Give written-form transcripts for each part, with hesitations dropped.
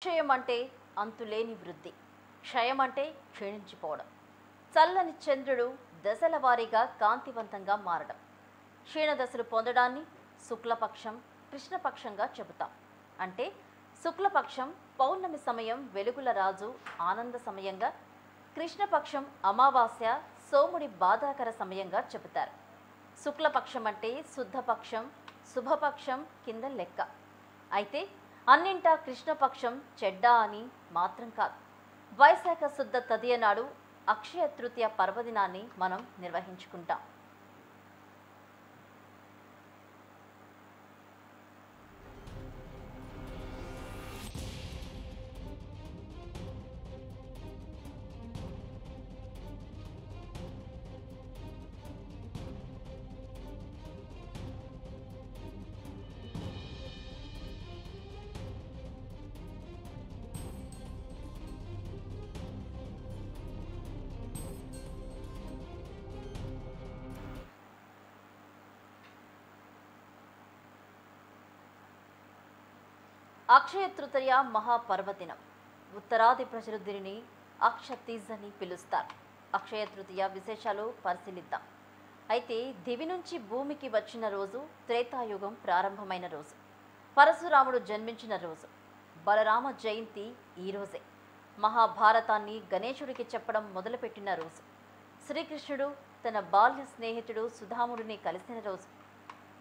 క్షయం అంటే అంతులేని వృద్ధి, క్షయం అంటే క్షీణించిపోవడం. చల్లని చంద్రుడు దశల వారీగా కాంతివంతంగా మారడం. క్షీణదశలు పొందడాన్ని శుక్లపక్షం, కృష్ణపక్షంగా చెబుతాం. అంటే శుక్లపక్షం పౌర్ణమి సమయం వెలుగుల రాజు ఆనంద సమయంగా, కృష్ణపక్షం అమావాస్య సోముడి బాధాకర సమయంగా చెబుతారు. శుక్లపక్షం అంటే శుద్ధపక్షం, శుభపక్షం కింద లెక్క. అయితే అన్నింటా కృష్ణపక్షం చెడ్డ అని మాత్రం కాదు. వైశాఖ శుద్ధ తదియ నాడు అక్షయ తృతీయ పర్వదినాన్ని మనం నిర్వహించుకుంటాం. అక్షయ తృతీయ మహాపర్వదినం. ఉత్తరాది ప్రజలు దీనిని అక్షతీజ్ అని పిలుస్తారు. అక్షయ తృతీయ విశేషాలు పరిశీలిద్దాం. అయితే దివి నుంచి భూమికి వచ్చిన రోజు త్రేతాయుగం ప్రారంభమైన రోజు, పరశురాముడు జన్మించిన రోజు, బలరామ జయంతి ఈ రోజే. మహాభారతాన్ని గణేశుడికి చెప్పడం మొదలుపెట్టిన రోజు, శ్రీకృష్ణుడు తన బాల్య స్నేహితుడు సుధాముడిని కలిసిన రోజు,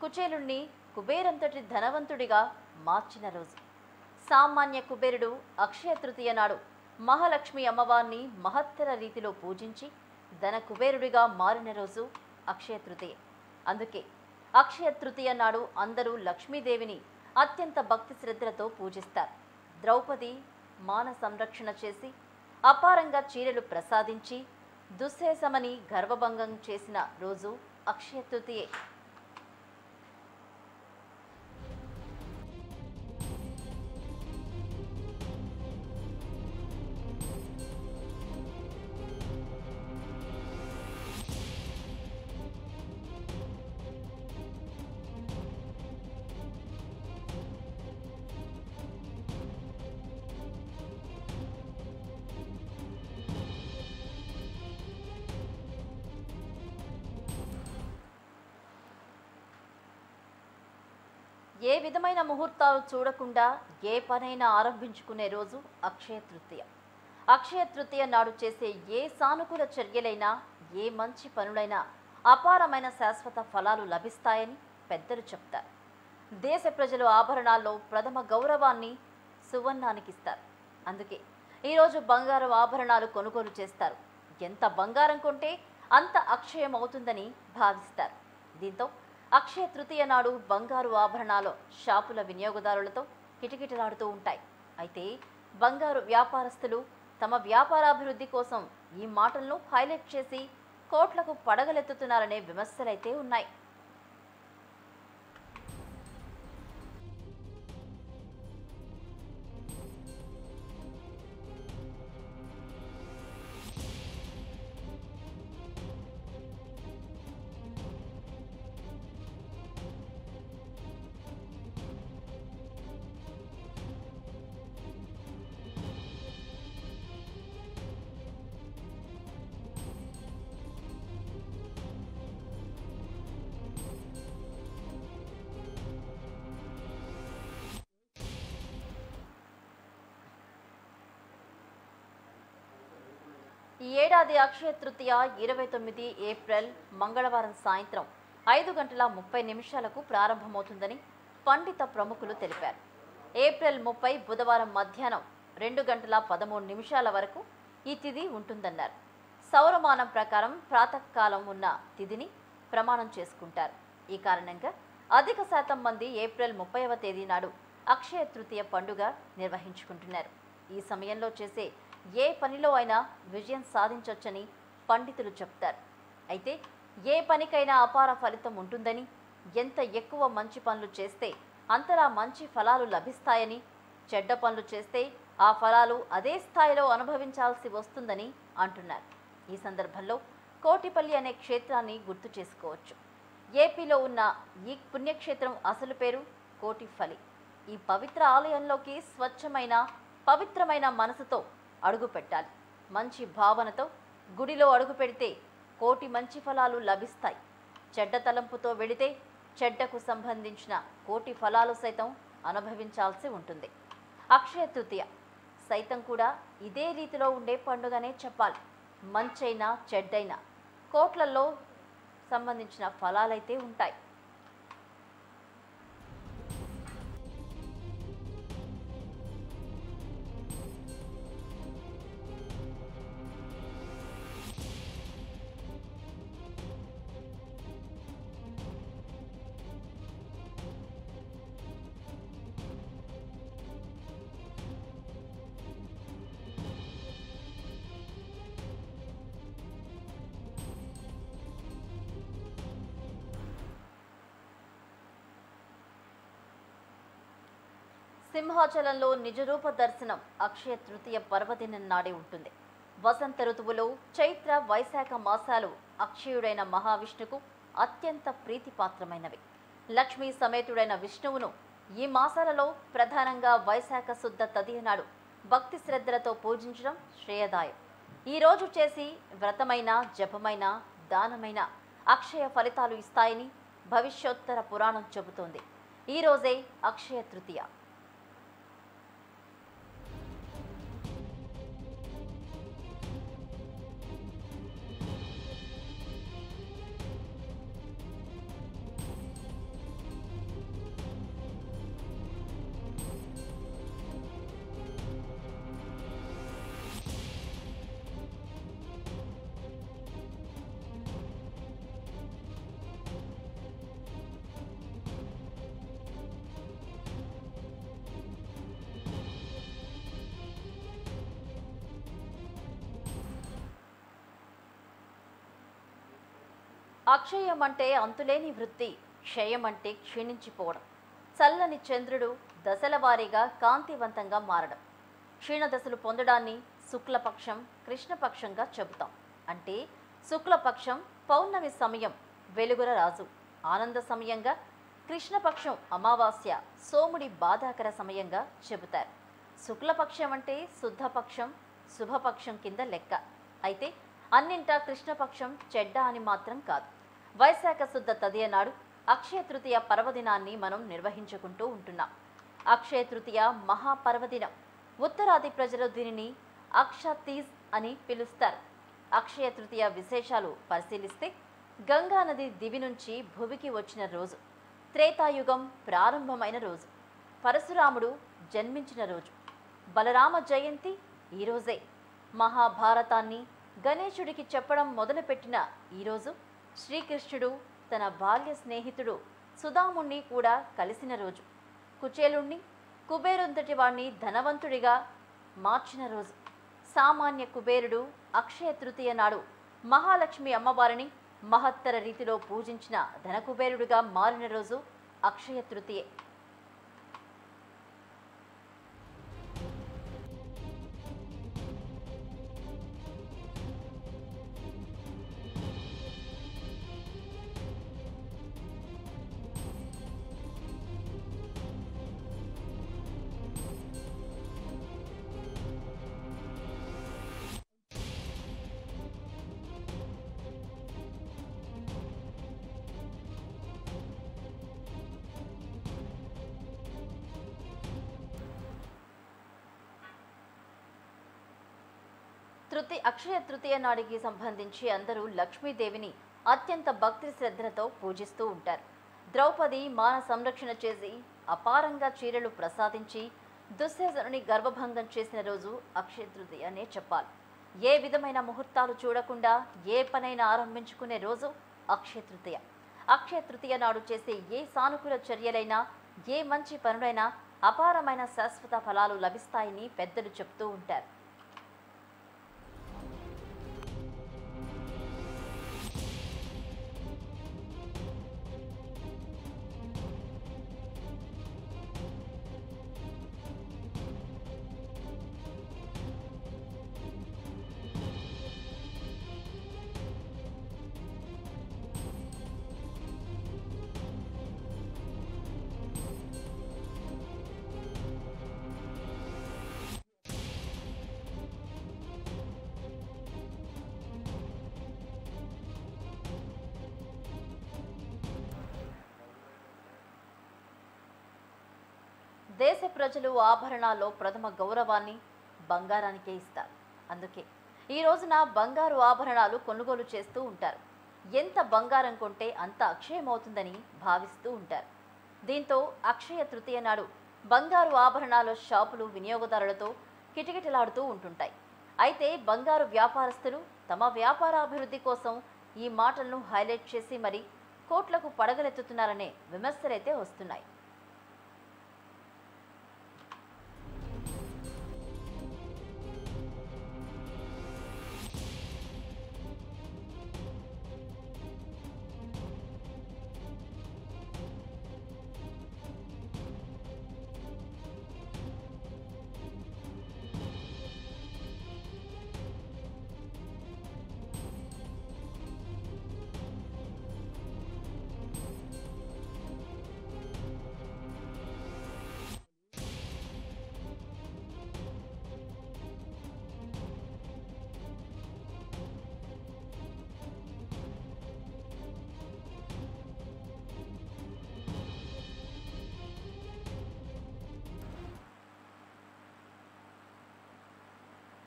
కుచేలుణ్ణి కుబేరంతటి ధనవంతుడిగా మార్చిన రోజు. సామాన్య కుబేరుడు అక్షయ తృతీయ నాడు మహాలక్ష్మి అమ్మవారిని మహత్తర రీతిలో పూజించి ధన కుబేరుడిగా మారిన రోజు అక్షయ తృతీయ. అందుకే అక్షయ తృతీయ నాడు అందరూ లక్ష్మీదేవిని అత్యంత భక్తి శ్రద్ధలతో పూజిస్తారు. ద్రౌపది మాన సంరక్షణ చేసి అపారంగా చీరలు ప్రసాదించి దుశ్శేషమని గర్వభంగం చేసిన రోజు అక్షయ తృతీయే. ఏ విధమైన ముహూర్తాలు చూడకుండా ఏ పనైనా ఆరంభించుకునే రోజు అక్షయ తృతీయ. అక్షయ తృతీయ నాడు చేసే ఏ సానుకూల చర్యలైనా, ఏ మంచి పనులైనా అపారమైన శాశ్వత ఫలాలు లభిస్తాయని పెద్దలు చెప్తారు. దేశ ప్రజలు ఆభరణాల్లో ప్రథమ గౌరవాన్ని సువర్ణానికి ఇస్తారు. అందుకే ఈరోజు బంగారు ఆభరణాలు కొనుగోలు చేస్తారు. ఎంత బంగారం కొంటే అంత అక్షయం అవుతుందని భావిస్తారు. దీంతో అక్షయ తృతీయ నాడు బంగారు ఆభరణాలు షాపుల వినియోగదారులతో కిటకిటలాడుతూ ఉంటాయి. అయితే బంగారు వ్యాపారస్తులు తమ వ్యాపారాభివృద్ధి కోసం ఈ మాటలను హైలైట్ చేసి కోట్లకు పడగలెత్తుతున్నారనే విమర్శలైతే ఉన్నాయి. ఈ ఏడాది అక్షయ తృతీయ 29 ఏప్రిల్ మంగళవారం సాయంత్రం 5:30 ప్రారంభమవుతుందని పండిత ప్రముఖులు తెలిపారు. ఏప్రిల్ 30 బుధవారం మధ్యాహ్నం 2:13 వరకు ఈ తిథి ఉంటుందన్నారు. సౌరమానం ప్రకారం ప్రాతకాలం ఉన్న తిథిని ప్రమాణం చేసుకుంటారు. ఈ కారణంగా అధిక శాతం మంది ఏప్రిల్ 30వ తేదీ నాడు అక్షయ తృతీయ పండుగ నిర్వహించుకుంటున్నారు. ఈ సమయంలో చేసే ఏ పనిలో అయినా విజయం సాధించవచ్చని పండితులు చెప్తారు. అయితే ఏ పనికైనా అపార ఫలితం ఉంటుందని, ఎంత ఎక్కువ మంచి పనులు చేస్తే అంతలా మంచి ఫలాలు లభిస్తాయని, చెడ్డ పనులు చేస్తే ఆ ఫలాలు అదే స్థాయిలో అనుభవించాల్సి వస్తుందని అంటున్నారు. ఈ సందర్భంలో కోటిపల్లి అనే క్షేత్రాన్ని గుర్తు చేసుకోవచ్చు. ఏపీలో ఉన్న ఈ పుణ్యక్షేత్రం అసలు పేరు కోటిఫలి. ఈ పవిత్ర ఆలయంలోకి స్వచ్ఛమైన పవిత్రమైన మనసుతో అడుగు పెట్టాలి. మంచి భావనతో గుడిలో అడుగు పెడితే కోటి మంచి ఫలాలు లభిస్తాయి. చెడ్డ తలంపుతో వెళితే చెడ్డకు సంబంధించిన కోటి ఫలాలు సైతం అనుభవించాల్సి ఉంటుంది. అక్షయ తృతీయ సైతం కూడా ఇదే రీతిలో ఉండే పండుగనే చెప్పాలి. మంచైనా చెడ్డైనా కోట్లలో సంబంధించిన ఫలాలైతే ఉంటాయి. సింహాచలంలో నిజరూప దర్శనం అక్షయ తృతీయ పర్వదినం నాడే ఉంటుంది. వసంత ఋతువులో చైత్ర వైశాఖ మాసాలు అక్షయుడైన మహావిష్ణుకు అత్యంత ప్రీతిపాత్రమైనవి. లక్ష్మీ సమేతుడైన విష్ణువును ఈ మాసాలలో ప్రధానంగా వైశాఖ శుద్ధ తదియ నాడు భక్తి శ్రద్ధలతో పూజించడం శ్రేయదాయం. ఈ రోజు చేసి వ్రతమైన జపమైన దానమైన అక్షయ ఫలితాలు ఇస్తాయని భవిష్యోత్తర పురాణం చెబుతోంది. ఈ రోజే అక్షయ తృతీయ. అక్షయం అంటే అంతులేని వృత్తి, క్షయం అంటే క్షీణించిపోవడం. చల్లని చంద్రుడు దశల వారీగా కాంతివంతంగా మారడం. క్షీణదశలు పొందడాన్ని శుక్లపక్షం కృష్ణపక్షంగా చెబుతాం. అంటే శుక్లపక్షం పౌర్ణమి సమయం వెలుగుల రాజు ఆనంద సమయంగా, కృష్ణపక్షం అమావాస్య సోముడి బాధాకర సమయంగా చెబుతారు. శుక్లపక్షం అంటే శుద్ధపక్షం శుభపక్షం కింద లెక్క. అయితే అన్నింటా కృష్ణపక్షం చెడ్డ అని మాత్రం కాదు. వైశాఖ శుద్ధ తదియ నాడు అక్షయ తృతీయ పర్వదినాన్ని మనం నిర్వహించుకుంటూ ఉంటున్నాం. అక్షయ తృతీయ మహాపర్వదినం. ఉత్తరాది ప్రజలు దీనిని అక్షతీజ్ అని పిలుస్తారు. అక్షయ తృతీయ విశేషాలు పరిశీలిస్తే గంగా నది దివి నుంచి భూమికి వచ్చిన రోజు, త్రేతాయుగం ప్రారంభమైన రోజు, పరశురాముడు జన్మించిన రోజు, బలరామ జయంతి ఈరోజే, మహాభారతాన్ని గణేశుడికి చెప్పడం మొదలుపెట్టిన ఈరోజు, శ్రీకృష్ణుడు తన బాల్య స్నేహితుడు సుధాముణ్ణి కూడా కలిసిన రోజు, కుచేలుణ్ణి కుబేరుంతటి వాణ్ణి ధనవంతుడిగా మార్చిన రోజు, సామాన్య కుబేరుడు అక్షయ తృతీయ నాడు మహాలక్ష్మి అమ్మవారిని మహత్తర రీతిలో పూజించిన ధనకుబేరుడిగా మారిన రోజు అక్షయ తృతీయ. అక్షయ తృతీయ నాడికి సంబంధించి అందరూ లక్ష్మీదేవిని అత్యంత భక్తి శ్రద్ధలతో పూజిస్తూ ఉంటారు. ద్రౌపది మాన సంరక్షణ చేసి అపారంగా చీరలు ప్రసాదించి దుశ్శాసనుని గర్భభంగం చేసిన రోజు అక్షయ తృతీయ అనే చెప్పాలి. ఏ విధమైన ముహూర్తాలు చూడకుండా ఏ పనైనా ఆరంభించుకునే రోజు అక్షయ తృతీయ. అక్షయ తృతీయ నాడు చేసే ఏ సానుకూల చర్యలైనా ఏ మంచి పనులైనా అపారమైన శాశ్వత ఫలాలు లభిస్తాయని పెద్దలు చెప్తూ ఉంటారు. దేశ ప్రజలు ఆభరణాల్లో ప్రథమ గౌరవాన్ని బంగారానికే ఇస్తారు. అందుకే ఈ రోజున బంగారు ఆభరణాలు కొనుగోలు చేస్తూ ఉంటారు. ఎంత బంగారం కొంటే అంత అక్షయమవుతుందని భావిస్తూ ఉంటారు. దీంతో అక్షయ తృతీయ నాడు బంగారు ఆభరణాల షాపులు వినియోగదారులతో కిటకిటలాడుతూ ఉంటుంటాయి. అయితే బంగారు వ్యాపారస్తులు తమ వ్యాపార అభివృద్ధి కోసం ఈ మాటలను హైలైట్ చేసి మరి కోట్లకు పడగలెత్తుతున్నారనే విమర్శలైతే వస్తున్నాయి.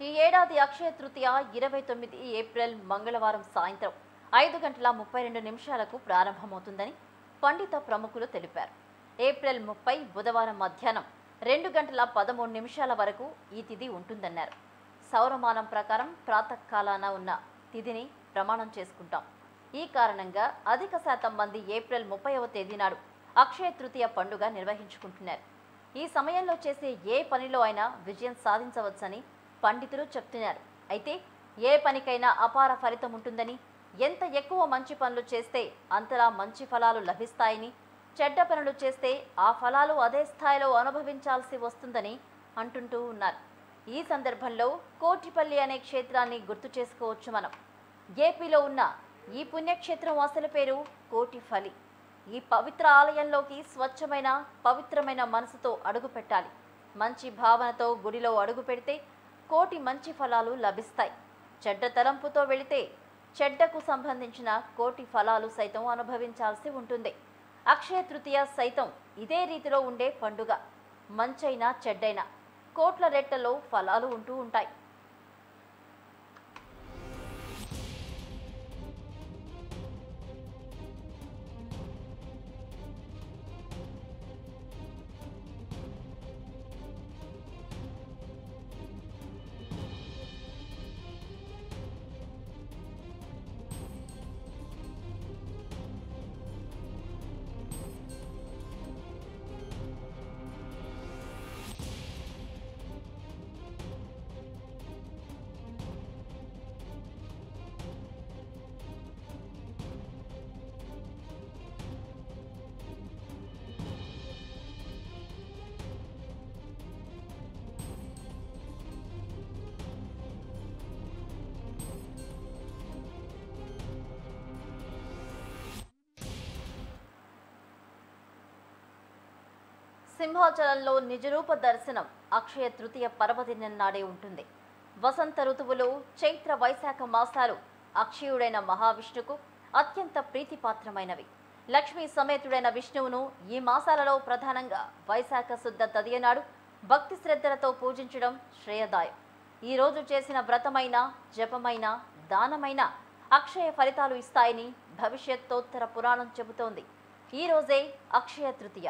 ఈ ఏడాది అక్షయ తృతీయ 29 ఏప్రిల్ మంగళవారం సాయంత్రం 5:32 ప్రారంభమవుతుందని పండిత ప్రముఖులు తెలిపారు. ఏప్రిల్ 30 బుధవారం మధ్యాహ్నం 2:13 వరకు ఈ తిథి ఉంటుందన్నారు. సౌరమానం ప్రకారం ప్రాతకాలాన ఉన్న తిథిని ప్రమాణం చేసుకుంటాం. ఈ కారణంగా అధిక శాతం మంది ఏప్రిల్ 30వ తేదీ నాడు అక్షయ తృతీయ పండుగ నిర్వహించుకుంటున్నారు. ఈ సమయంలో చేసే ఏ పనిలో అయినా విజయం సాధించవచ్చని పండితులు చెప్తున్నారు. అయితే ఏ పనికైనా అపార ఫలితం ఉంటుందని, ఎంత ఎక్కువ మంచి పనులు చేస్తే అంతలా మంచి ఫలాలు లభిస్తాయని, చెడ్డ పనులు చేస్తే ఆ ఫలాలు అదే స్థాయిలో అనుభవించాల్సి వస్తుందని అంటుంటూ ఉన్నారు. ఈ సందర్భంలో కోటిపల్లి అనే క్షేత్రాన్ని గుర్తు చేసుకోవచ్చు మనం. ఏపీలో ఉన్న ఈ పుణ్యక్షేత్రం అసలు పేరు కోటిఫలి. ఈ పవిత్ర ఆలయంలోకి స్వచ్ఛమైన పవిత్రమైన మనసుతో అడుగు పెట్టాలి. మంచి భావనతో గుడిలో అడుగు పెడితే కోటి మంచి ఫలాలు లభిస్తాయి. చెడ్డ తలంపుతో వెళితే చెడ్డకు సంబంధించిన కోటి ఫలాలు సైతం అనుభవించాల్సి ఉంటుంది. అక్షయ తృతీయ సైతం ఇదే రీతిలో ఉండే పండుగ. మంచైనా చెడ్డైనా కోట్ల రెట్టలో ఫలాలు ఉంటూ ఉంటాయి. సింహాచలంలో నిజరూప దర్శనం అక్షయ తృతీయ పర్వదినం నాడే ఉంటుంది. వసంత ఋతువులో చైత్ర వైశాఖ మాసాలు అక్షయుడైన మహావిష్ణుకు అత్యంత ప్రీతిపాత్రమైనవి. లక్ష్మీ సమేతుడైన విష్ణువును ఈ మాసాలలో ప్రధానంగా వైశాఖ శుద్ధ తదియనాడు భక్తి శ్రద్ధలతో పూజించడం శ్రేయదాయం. ఈ రోజు చేసిన వ్రతమైన, జపమైన, దానమైన అక్షయ ఫలితాలు ఇస్తాయని భవిష్యత్తోత్తర పురాణం చెబుతోంది. ఈ రోజే అక్షయ తృతీయ.